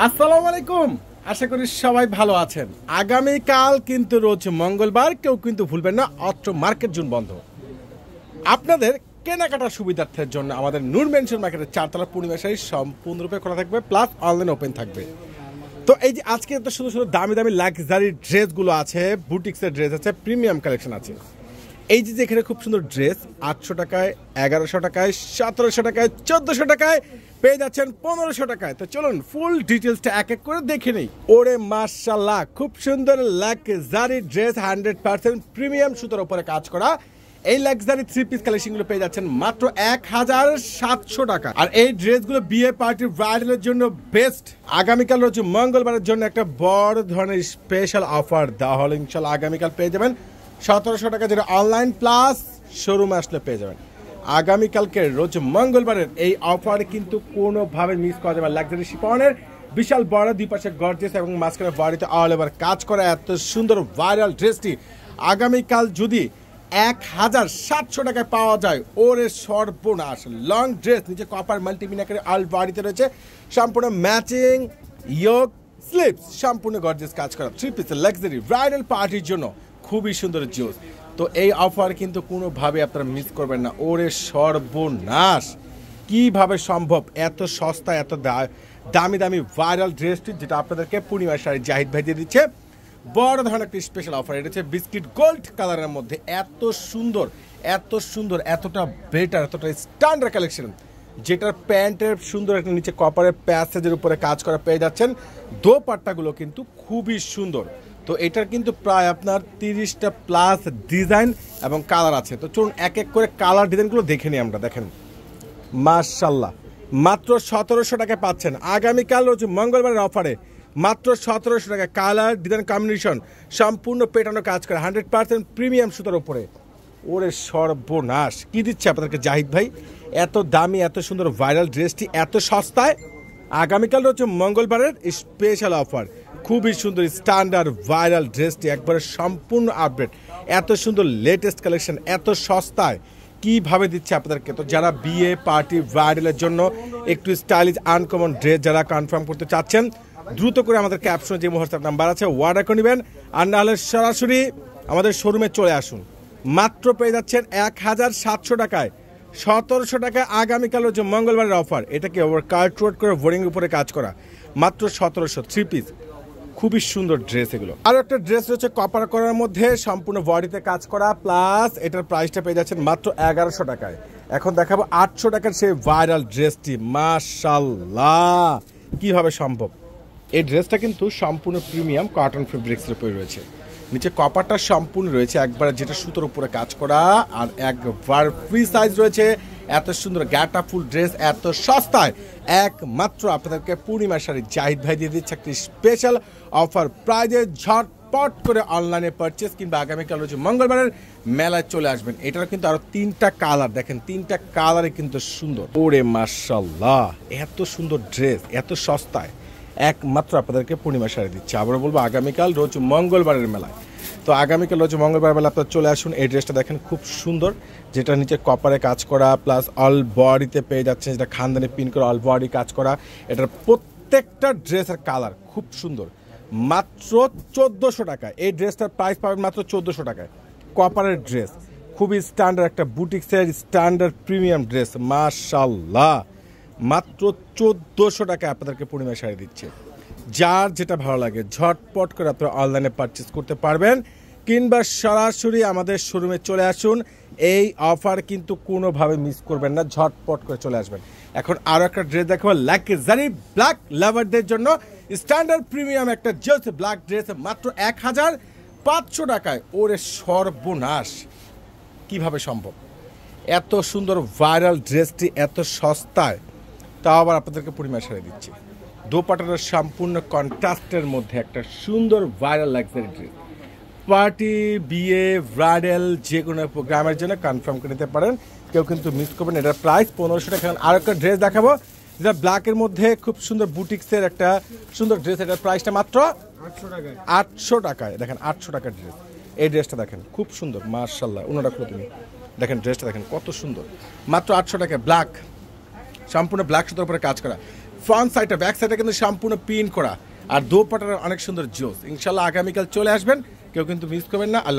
আসসালামু আলাইকুম। আশা করি সবাই ভালো আছেন। আগামীকাল কিন্তু রোজ মঙ্গলবার, কেউ কিন্তু ভুলবেন না অত্র মার্কেট জোন বন্ধ। আপনাদের কেনাকাটার সুবিধার্থের জন্য আমাদের নূর মেনশন মার্কেটের 4 তলা পূর্ণিমা শাড়ি সম্পূর্ণরূপে খোলা থাকবে, প্লাস অনলাইন ওপেন থাকবে। তো এই যে আজকে এত সুন্দর সুন্দর দামি দামি লাক্সারি ড্রেসগুলো আছে, বুটিক্সের ড্রেস আছে, প্রিমিয়াম কালেকশন আছে। এই যে এখানে খুব সুন্দর ড্রেস 800 টাকায়, 1100 টাকায়, 1700 টাকায়, 1400 টাকায় পেয়ে যাচ্ছেন 1500 টাকায়। তো চলুন ফুল ডিটেলসটা এক এক করে দেখে নেই। ওরে মাশাআল্লাহ, খুব সুন্দর লাক্সারি ড্রেস, 100% প্রিমিয়াম সুতার উপরে কাজ করা। এই লাক্সারি 3 পিস কালেকশনগুলো পেয়ে যাচ্ছেন মাত্র 1700 টাকা। আর এই ড্রেসগুলো বিয়ে পার্টি ব্রাইডালের জন্য বেস্ট। আগামীকাল রয়েছে মঙ্গলবারের জন্য একটা বড় ধরনের স্পেশাল অফার দেওয়া হলো। ইনশাল্লাহ আগামীকাল পেয়ে যাবেন 1700 টাকা, যেটা অনলাইন প্লাস শোরুমে আসলে পেয়ে যাবেন। আগামীকালকে রোজ মঙ্গলবারের এই অফার কিন্তু কোনোভাবে মিস করা যাবে। লাক্সারি শিফনের বিশাল বড় দুই পাশে গর্জিয়াস এবং মাঝখানে বডিতে অল ওভার কাজ করা এত সুন্দর ভাইরাল ড্রেসটি আগামীকাল যদি 1700 টাকায় পাওয়া যায়, ওরে সর্বনাশ। লং ড্রেস, নিচে কপার মাল্টিমিনাকের অল বডিতে রয়েছে সম্পূর্ণ ম্যাচিং ইয়োক স্লিপস, সম্পূর্ণ গর্জিয়াস কাজ করা 3 পিস লাক্সারি ব্রাইডাল পার্টির জন্য খুবই সুন্দর জোস। তো এই অফার কিন্তু কোনোভাবে আপনারা মিস করবেন না। ওরে সর্বনাশ, কিভাবে সম্ভব এত সস্তা এত দামি দামি ভাইরাল ড্রেসটি, যেটা আপনাদেরকে পূর্ণিমা শাড়ি জাহিদ ভাই দিয়ে দিচ্ছে বড় ধরনের একটি স্পেশাল অফার। এটা হচ্ছে বিস্কিট গোল্ড কালারের মধ্যে এত সুন্দর এতটা বেটার, এতটা স্ট্যান্ডার্ড কালেকশন, যেটার প্যান্টের সুন্দর একটা নিচে কপারের প্যাসেজের উপরে কাজ করা পেয়ে যাচ্ছেন। দোপাট্টাগুলো কিন্তু খুবই সুন্দর। তো এটার কিন্তু প্রায় আপনার 30টা প্লাস ডিজাইন এবং কালার আছে। তো চলুন এক এক করে কালার ডিজাইনগুলো দেখে নিই আমরা। দেখেন মাশাআল্লাহ, মাত্র 1700 টাকায় পাচ্ছেন আগামীকাল রোজ মঙ্গলবারের অফারে। মাত্র 1700 টাকা, কালার ডিজাইন কম্বিনেশন সম্পূর্ণ পেটানো কাজ করে 100% প্রিমিয়াম সুতার উপরে। ওরে সর্বনাশ, কি দিচ্ছে আপনাদেরকে জাহিদ ভাই এত দামি এত সুন্দর ভাইরাল ড্রেসটি এত সস্তায়। আগামীকাল হচ্ছে মঙ্গলবারের স্পেশাল অফার। খুবই সুন্দর স্ট্যান্ডার্ড ভাইরাল ড্রেসটি একবারে সম্পূর্ণ আপডেট, এত সুন্দর লেটেস্ট কালেকশন এত সস্তায় কিভাবে দিচ্ছে আপনাদেরকে। তো যারা বিয়ে পার্টি ব্রাইডালের জন্য একটু স্টাইলিশ আনকমন ড্রেস যারা কনফার্ম করতে চাচ্ছেন, দ্রুত করে আমাদের ক্যাপশনে যে হোয়াটসঅ্যাপ নাম্বার আছে অর্ডার করে নেবেন। আর না হলে সরাসরি আমাদের শোরুমে চলে আসুন। মাত্র পেয়ে যাচ্ছেন 1700 টাকায়, 1700 টাকায় আগামীকাল হচ্ছে মঙ্গলবারের অফার। এটাকে ওভার কার্টওয়ার্ক করে বোরিংয়ের উপরে কাজ করা, মাত্র 1700 3 পিস, খুবই সুন্দর ড্রেস এগুলো। আর একটা ড্রেস রয়েছে কপার করার মধ্যে সম্পূর্ণ বডিতে কাজ করা, প্লাস এটার প্রাইসটা পেয়ে যাচ্ছেন মাত্র 1100 টাকায়। এখন দেখাবো 800 টাকার সেই ভাইরাল ড্রেসটি। মাশাআল্লাহ, কিভাবে সম্ভব। এই ড্রেসটা কিন্তু সম্পূর্ণ প্রিমিয়াম কটন ফেব্রিক্সের উপরে রয়েছে, নিচে কপারটা সম্পূর্ণ রয়েছে একবার যেটা সুতোর উপরে কাজ করা, আর একবার ফ্রি সাইজ রয়েছে। এত সুন্দর গ্যাটা ফুল ড্রেস এত সস্তায় একমাত্র আপনাদেরকে পূর্ণিমা শাড়ি জাহিদ ভাই দিয়ে দিচ্ছে একটি স্পেশাল অফার প্রাইজে। ঝটপট করে অনলাইনে পারচেস কিংবা আগামীকাল রয়েছে মঙ্গলবারের মেলায় চলে আসবেন। এটার কিন্তু আরো 3টা কালার, দেখেন 3টা কালারে কিন্তু সুন্দর। ওরে মাশাআল্লাহ, এত সুন্দর ড্রেস এত সস্তায় একমাত্র আপনাদেরকে পূর্ণিমা শাড়ি দিচ্ছে। আবার বলবো আগামীকাল রোজ মঙ্গলবারের মেলায়। তো আগামীকাল রোজ মঙ্গলবার বেলা আপনারা চলে আসুন। এই ড্রেসটা দেখেন খুব সুন্দর, যেটা নিচে কপারে কাজ করা, প্লাস অল বডিতে পেয়ে যাচ্ছে যেটা খানদানি পিন করে অল বডি কাজ করা। এটার প্রত্যেকটা ড্রেসের কালার খুব সুন্দর। মাত্র 1400 টাকা এই ড্রেসটার প্রাইস পাবেন মাত্র 1400 টাকায়। কপারের ড্রেস, খুবই স্ট্যান্ডার্ড একটা বুটিক্সের স্ট্যান্ডার্ড প্রিমিয়াম ড্রেস। মাশাআল্লাহ, মাত্র 1400 টাকায় আপনাদেরকে পূর্ণিমা শাড়ি দিচ্ছে। যার যেটা ভালো লাগে ঝটপট করে আপনারা অনলাইনে পারচেস করতে পারবেন কিংবা সরাসরি আমাদের শোরুমে চলে আসুন। এই অফার কিন্তু কোনোভাবে মিস করবেন না, ঝটপট করে চলে আসবেন। এখন আরও একটা ড্রেস দেখাবো লাক্সারি ব্ল্যাক লাভারদের জন্য, স্ট্যান্ডার্ড প্রিমিয়াম একটা জাস্ট ব্ল্যাক ড্রেস মাত্র 1500 টাকায়। ওরে সর্বনাশ, কিভাবে সম্ভব এত সুন্দর ভাইরাল ড্রেসটি এত সস্তায়, তাও আবার আপনাদেরকে পূর্ণিমা শাড়ি দিচ্ছি। দোপাট্টার সম্পূর্ণ কন্ট্রাস্টের মধ্যে একটা সুন্দর ভাইরাল লাক্সারি ড্রেস, পার্টি বিয়ে ব্রাইডাল যে কোনো প্রোগ্রামের জন্য কনফার্ম করে নিতে পারেন, কেউ কিন্তু মিস করবেন। এটার প্রাইস 1500 টাকা। আর একটা ড্রেস দেখাবো যেটা ব্ল্যাকের মধ্যে খুব সুন্দর বুটিক্সের একটা সুন্দর ড্রেস। এটার প্রাইসটা মাত্র 800 টাকায়। দেখেন 800 টাকার ড্রেস। এই ড্রেসটা দেখেন খুব সুন্দর মাশাআল্লাহ। ওনারা খুলে তুমি দেখেন ড্রেসটা দেখেন কত সুন্দর, মাত্র 800 টাকায় ব্ল্যাক, সম্পূর্ণ ব্ল্যাক সুতোর উপরে কাজ করা। ফ্রন্ট সাইডটা ব্যাক সাইডটা কিন্তু সম্পূর্ণ পিন করা, আর দোপাটার অনেক সুন্দর জোস। ইনশাল্লাহ আগামীকাল চলে আসবেন, কেউ কিন্তু মিস করবেন না। আল্লাহ